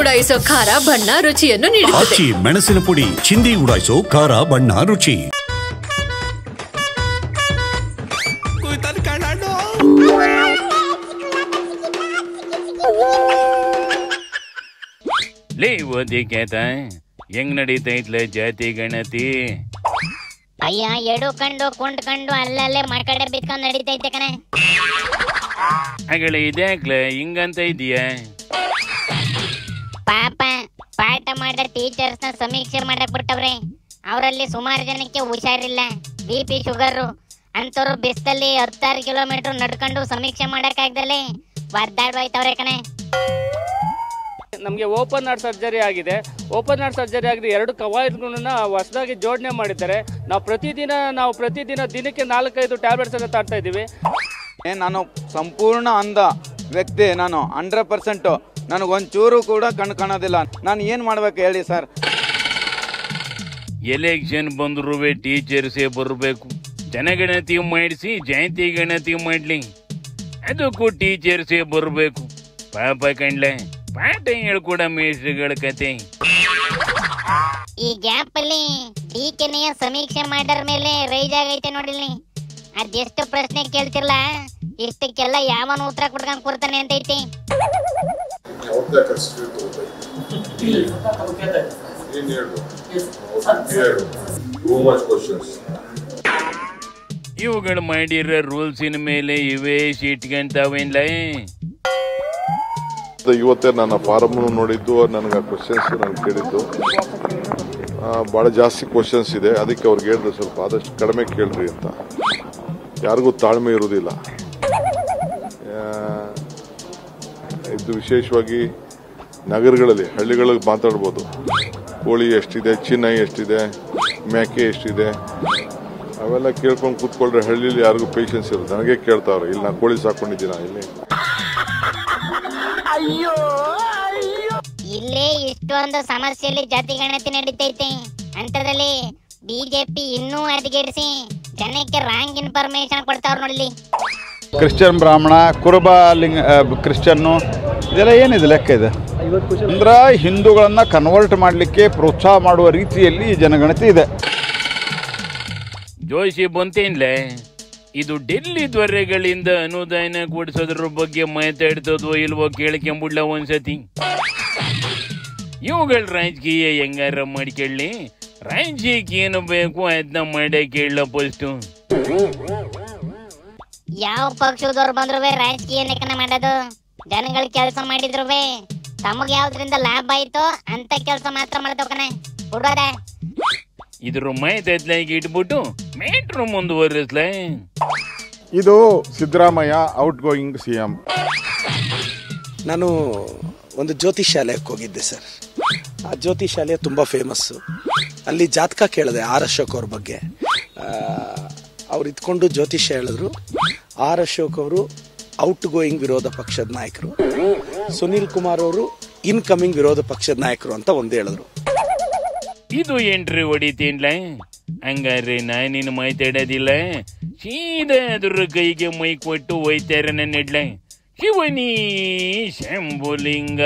ಉಡಾಯಿಸೋ ಖಾರ ಬಣ್ಣ ರುಚಿಯನ್ನು ನೀಡುತ್ತದೆ. ಮೆಣಸಿನ ಪುಡಿ ಚಿಂದಿ ಉಡಾಯಿಸೋ ಖಾರ ಬಣ್ಣ ರುಚಿ. ಲೇ ಓದಿ ಕೇತ ಹೆಂಗ್ ನಡೀತೈತ್ಲೆ ಜಾತಿ ಗಣತಿ? ಅಯ್ಯ ಎಡು ಕಂಡು ಕುಂಡ್ಕಂಡು ಅಲ್ಲಲ್ಲೇ ಮಕಡೆ ಬಿತ್ಕೊಂಡ್ ನಡೀತೈತೆ ಕಣೆ. ಹಾಗಳೆ ಇದ್ಯಾಕ್ಲೆ ಹಿಂಗಂತ ಇದೀಯ? ಪಾಪ ಪಾಠ ಮಾಡೋ ಟೀಚರ್ಸ್ ನ ಸಮೀಕ್ಷೆ ಮಾಡಕ್ ಬಿಟ್ಟವ್ರೆ. ಅವರಲ್ಲಿ ಸುಮಾರು ಜನಕ್ಕೆ ಹುಷಾರಿಲ್ಲ, BP ಶುಗರು. ಅಂತವ್ರು ಬಿಸ್ತಲ್ಲಿ 16 ಕಿಲೋಮೀಟರ್ ನಡ್ಕೊಂಡು ಸಮೀಕ್ಷೆ ಮಾಡಕ್ ಆಗ್ದಲೆ ಒದ್ದಾಡ್ವೈತವ್ರೆ ಕಣೆ. ನಮಗೆ ಓಪನ್ ಹಾರ್ಟ್ ಸರ್ಜರಿ ಆಗಿದೆ. ಓಪನ್ ಹಾರ್ಟ್ ಸರ್ಜರಿ ಆಗಿದೆ. 2 ಕವಾಯತ್ಗಳನ್ನ ಹೊಸದಾಗಿ ಜೋಡಣೆ ಮಾಡಿದ್ದಾರೆ. ನಾವು ಪ್ರತಿದಿನ ದಿನಕ್ಕೆ 4-5 ಟ್ಯಾಬ್ಲೆಟ್ಸ್ ಅನ್ನು ತಾಡ್ತಾ ಇದ್ದೀವಿ. ನಾನು ಸಂಪೂರ್ಣ ಅಂಧ ವ್ಯಕ್ತಿ. ನಾನು 100%. ನನಗೊಂಚೂರು ಕೂಡ ಕಣ್ಣು ಕಾಣೋದಿಲ್ಲ. ನಾನು ಏನು ಮಾಡ್ಬೇಕು ಹೇಳಿ ಸರ್? ಎಲೆಕ್ಷನ್ ಬಂದ್ರು ಟೀಚರ್ಸೇ ಬರಬೇಕು. ಜನಗಣತಿ ಮಾಡಿಸಿ ಜಯಂತಿ ಗಣತಿ ಮಾಡ್ಲಿ, ಅದಕ್ಕೂ ಟೀಚರ್ಸೇ ಬರಬೇಕು. ಪಾಪ ಕಂಡ್ಲೆ ಪಾಠ ಹೇಳ್ಕೊಡ ಮೇಷ್ಟ್ರುಗಳ ಕತೆ. ಈ ಗ್ಯಾಪ್ ಅಲ್ಲಿ DKನೆಯ ಸಮೀಕ್ಷೆ ಮಾಡರ ಮೇಲೆ ರೈಜ್ ಆಗೈತೆ ನೋಡಿಲ್ಲಿ. ಅದೆಷ್ಟು ಪ್ರಶ್ನೆ ಕೇಳ್ತಿರ್ಲ, ಇಷ್ಟಕ್ಕೆಲ್ಲ ಯಾವನು ಉತ್ತರ ಕೊಡ್ಕೊಂಡ್ ಕೊಡ್ತಾನೆ ಅಂತೈತಿ. ಇವುಗಳು ಮಾಡಿರೋ ರೂಲ್ಸಿನ ಮೇಲೆ ಇವೇ ಇಟ್ಕೊಂತಾವೇನ್ಲ? ಇವತ್ತೇ ನನ್ನ ಫಾರಮ್ ನೋಡಿದ್ದು, ನನಗೆ ಆ ಕ್ವಶನ್ಸ್ ನಾನು ಕೇಳಿದ್ದು ಭಾಳ ಜಾಸ್ತಿ ಕ್ವಶನ್ಸ್ ಇದೆ. ಅದಕ್ಕೆ ಅವ್ರಿಗೆ ಹೇಳಿದ್ರೆ ಸ್ವಲ್ಪ ಆದಷ್ಟು ಕಡಿಮೆ ಕೇಳ್ರಿ ಅಂತ. ಯಾರಿಗೂ ತಾಳ್ಮೆ ಇರುವುದಿಲ್ಲ. ಇದು ವಿಶೇಷವಾಗಿ ನಗರಗಳಲ್ಲಿ, ಹಳ್ಳಿಗಳಲ್ಲಿ ಮಾತಾಡ್ಬೋದು. ಕೋಳಿ ಎಷ್ಟಿದೆ, ಚಿನ್ನ ಎಷ್ಟಿದೆ, ಮೇಕೆ ಎಷ್ಟಿದೆ, ಅವೆಲ್ಲ ಕೇಳ್ಕೊಂಡು ಕೂತ್ಕೊಂಡ್ರೆ ಹಳ್ಳಿಲಿ ಯಾರಿಗೂ ಪೇಷನ್ಸ್ ಇರುತ್ತೆ. ನನಗೆ ಕೇಳ್ತಾವ್ರೆ, ಇಲ್ಲಿ ನಾನು ಕೋಳಿ ಸಾಕೊಂಡಿದ್ದೀನ ಇಲ್ಲಿ. ಇಲ್ಲೇ ಇಷ್ಟೊಂದು ಸಮಸ್ಯೆಯಲ್ಲಿ ಜಾತಿ ಗಣತಿ ನಡೀತೈತೆ, ಅಂತದ್ರಲ್ಲಿ BJP ಇನ್ನೂ ಅಧಿಗೇರಿಸಿ ಜನಕ್ಕೆ ರಾಂಗ್ ಇನ್ಫಾರ್ಮೇಶನ್ ಕೊಡ್ತಾವ್ರ ನೋಡ್ಲಿ. ಕ್ರಿಶ್ಚಿಯನ್ ಬ್ರಾಹ್ಮಣ, ಕುರುಬ ಲಿಂಗ ಕ್ರಿಶ್ಚಿಯನ್ನು, ಇದೆಲ್ಲ ಏನಿದೆ ಲೆಕ್ಕ ಇದೆ ಅಂದ್ರೆ ಹಿಂದೂಗಳನ್ನ ಕನ್ವರ್ಟ್ ಮಾಡಲಿಕ್ಕೆ ಪ್ರೋತ್ಸಾಹ ಮಾಡುವ ರೀತಿಯಲ್ಲಿ ಜನಗಣತಿ ಇದೆ. ಜೋಶಿ ಬಂತೇನ್ಲೆ, ಇದು ಡೆಲ್ಲಿ ದೊರೆಗಳಿಂದ ಅನುದಾನ ಕೊಡಿಸೋದ್ರ ಬಗ್ಗೆ ಮಾತಾಡ್ತದೋ ಇಲ್ವೋ ಕೇಳ್ಕೊಂಬಿಡ್ಲ ಒಂದ್ಸತಿ. ಇವುಗಳ ರಾಜಕೀಯ ಹೆಂಗಾರ ಮಾಡ್ಕೊಳ್ಳಿ, ರಾಜ್ಯಕ್ಕೆ ಏನು ಬೇಕು ಅದನ್ನ ಮಾಡೇ ಕೇಳಲ ಫಸ್ಟು. ಯಾವ ಪಕ್ಷದವ್ರು ಬಂದ್ರು ರಾಜಕೀಯ ಲೆಕ್ಕನ ಮಾಡೋದು. ಜನಗಳ ಕೆಲಸ ಮಾಡಿದ್ರು ತಮಗ್ ಯಾವ್ದ್ರಿಂದ ಲಾಭ ಆಯ್ತೋ ಅಂತ ಕೆಲಸ ಮಾತ್ರ ಮಾಡ್ತವಕನೆ ಬಿಡೋದ. ಇದ್ರ ಮಾಹಿತಿ ಇಟ್ಬಿಟ್ಟು ಮೇಟ್ರು ಮುಂದುವರಿಸ್ಲ. ಇದು ಸಿದ್ದರಾಮಯ್ಯ ಔಟ್ ಗೋಯಿಂಗ್ CM. ನಾನು ಒಂದು ಜ್ಯೋತಿಷಾಲಯಕ್ಕೆ ಹೋಗಿದ್ದೆ ಸರ್. ಆ ಜ್ಯೋತಿಷಾಲಯ ತುಂಬ ಫೇಮಸ್ಸು. ಅಲ್ಲಿ ಜಾತಕ ಕೇಳಿದೆ R ಅಶೋಕ್ ಅವ್ರ ಬಗ್ಗೆ. ಅವ್ರು ಇದ್ಕೊಂಡು ಜ್ಯೋತಿಷ್ಯ ಹೇಳಿದ್ರು, R ಅಶೋಕ್ ಅವರು ಔಟ್ ಗೋಯಿಂಗ್ ವಿರೋಧ ಪಕ್ಷದ ನಾಯಕರು, ಸುನೀಲ್ ಕುಮಾರ್ ಅವರು ಇನ್ಕಮಿಂಗ್ ವಿರೋಧ ಪಕ್ಷದ ನಾಯಕರು ಅಂತ ಒಂದು ಹೇಳಿದ್ರು. ಇದು ಎಂಟ್ರಿ ಹೊಡಿತೀನ್ಲ. ಹಂಗಾರೆ ನಾನಿನ್ ಮಾತಾಡೋದಿಲ್ಲ, ಸೀದಾ ಅದ್ರ ಕೈಗೆ ಮೈ ಕೊಟ್ಟು ಹೋಯ್ತಾರ ನನ್ನ ಶಿವನಿ ಶಂಭುಲಿಂಗ.